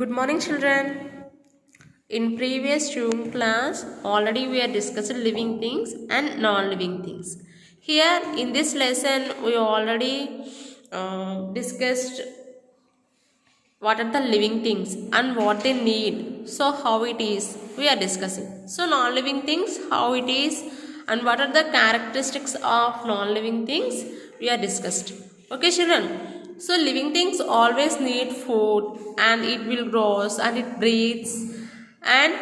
Good morning, children. In previous Zoom class, already we have discussed living things and non-living things. Here in this lesson, we already discussed what are the living things and what they need. So how it is, we are discussing. So non-living things, how it is, and what are the characteristics of non-living things, we are discussed. Okay, children. So living things always need food, and it will grows and it breathes, and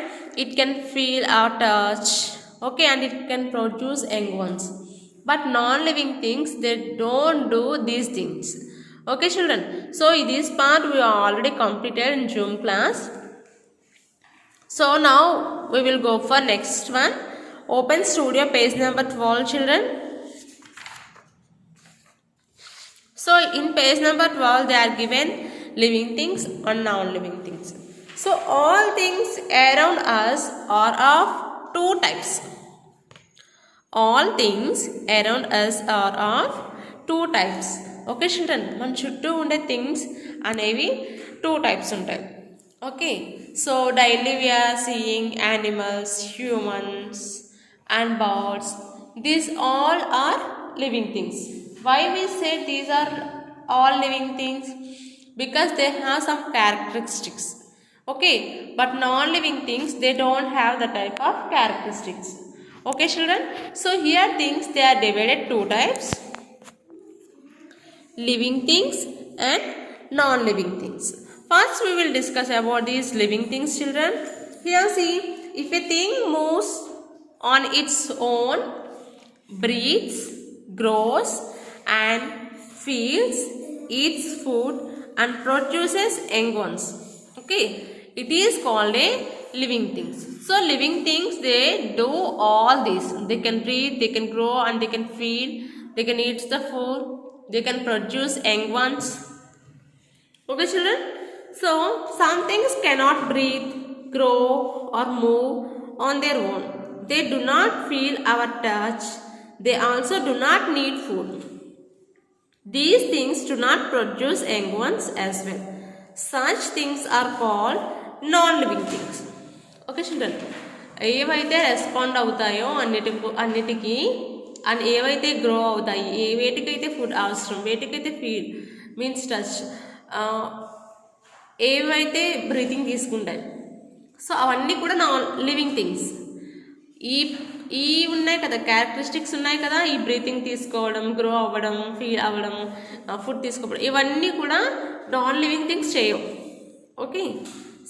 it can feel or touch. Okay, and it can produce young ones. But non-living things, they don't do these things. Okay, children. So this part we already completed in Zoom class. So now we will go for next one. Open Studio page number 12, children. So in page number 12 they are given living things and non-living things. So all things around us are of two types. All things around us are of two types. Okay, children, మన చుట్టూ ఉండే things అనేవి two types ఉంటాయి. Okay, so daily we are seeing animals, humans and birds. These all are living things. Why we say these are all living things? Because they have some characteristics. Okay, but non-living things, they don't have the type of characteristics. Okay, children, so here things, they are divided two types: living things and non-living things. First we will discuss about these living things, children. Here see, if a thing moves on its own, breathes, grows and feels, eats food and produces young ones, okay, it is called a living things. So living things, they do all this. They can breathe, they can grow and they can feed, they can eat the food, they can produce young ones. Okay, children, so some things cannot breathe, grow or move on their own. They do not feel our touch. They also do not need food. These things do not produce young ones as well. Such things are called non-living things. Okay, children, ఏవైతే respond అవుతాయో అన్నిటికీ and ఏవైతే grow అవుతాయి, వేటికైతే food అవసరం, వేటికైతే feed means touch, ఏవైతే breathing తీసుకుంటాయి, so అవన్నీ కూడా నాన్ లివింగ్ థింగ్స్. ఈ ఉన్నాయి కదా, క్యారెక్టరిస్టిక్స్ ఉన్నాయి కదా, ఈ బ్రీతింగ్ తీసుకోవడం, గ్రో అవ్వడం, ఫీడ్ అవ్వడం, ఫుడ్ తీసుకోవడం, ఇవన్నీ కూడా నాన్ లివింగ్ థింగ్స్ చేయవు. Okay,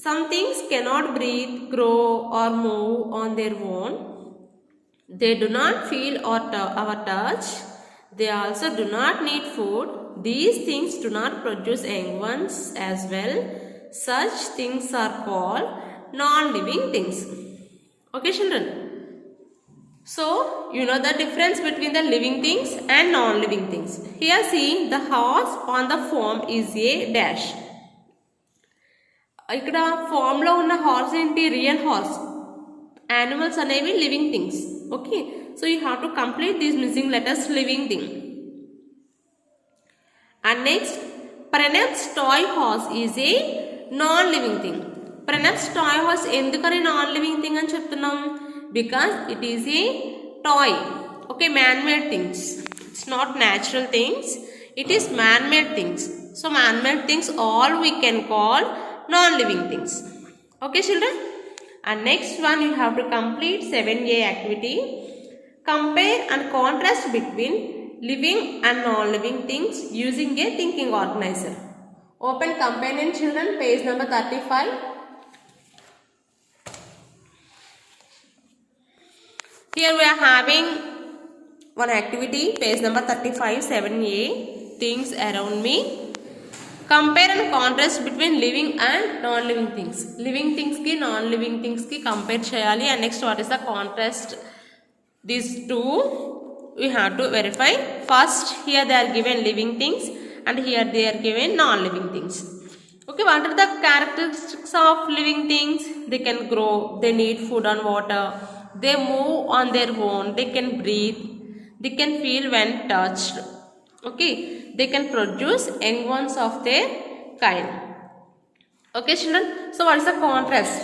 some things cannot breathe, grow or move on their own. They do not feel our touch. They also do not need food. These things do not produce young ones as well. Such things are called non-living things. Okay, children, so you know the difference between the living things and non-living things. Here see, the horse on the form is a dash. ఇక్కడ ఫామ్లో ఉన్న horse ఏంటి? Real horse. Animals అనేవి living things. Okay, so you have to complete these missing letters, living thing. And next, Pranab's toy horse is a non living thing. Pranab's toy horse ఎందుకని non living thing అని చెప్తున్నాం? Because it is a toy. Okay, man made things. It's not natural things, it is man made things. So man made things all we can call non-living things. Okay, children, and next one you have to complete 7A activity. Compare and contrast between living and non-living things using a thinking organizer. Open companion, children, page number 35. Here we are having one activity, page number 35, 7A, things around me. Compare and contrast between living and non-living things. Living things ki non-living things ki compare cheyali, and next what is the contrast? These two we have to verify. First, here they are given living things and here they are given non-living things. Okay, what are the characteristics of living things? They can grow, they need food and water, they move on their own, they can breathe, they can feel when touched. Okay, they can produce young ones of their kind. Okay, children. So, what is the contrast?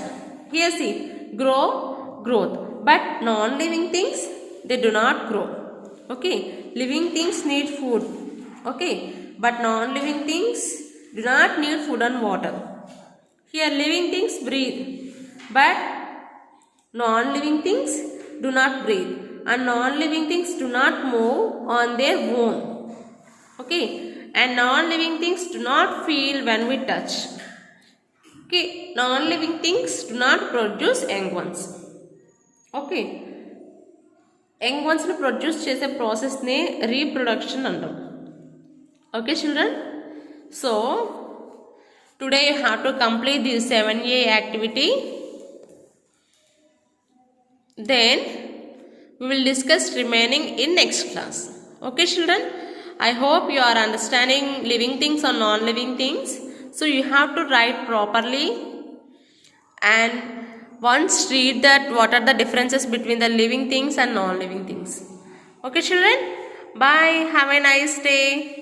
Here, see, grow, growth. But non-living things, they do not grow. Okay, living things need food. Okay, but non-living things do not need food and water. Here, living things breathe, but non-living things do not breathe, and non-living things do not move on their own. Okay, and non-living things do not feel when we touch. Okay, non-living things do not produce young ones. Okay, young ones ని produce చేసే ప్రాసెస్ని reproduction అంటాం. Okay, children. So, today you have to complete this 7A activity. Then, we will discuss remaining in next class. Okay, children. I hope you are understanding living things or non-living things. So, you have to write properly and once read that what are the differences between the living things and non-living things. Okay, children. Bye. Have a nice day.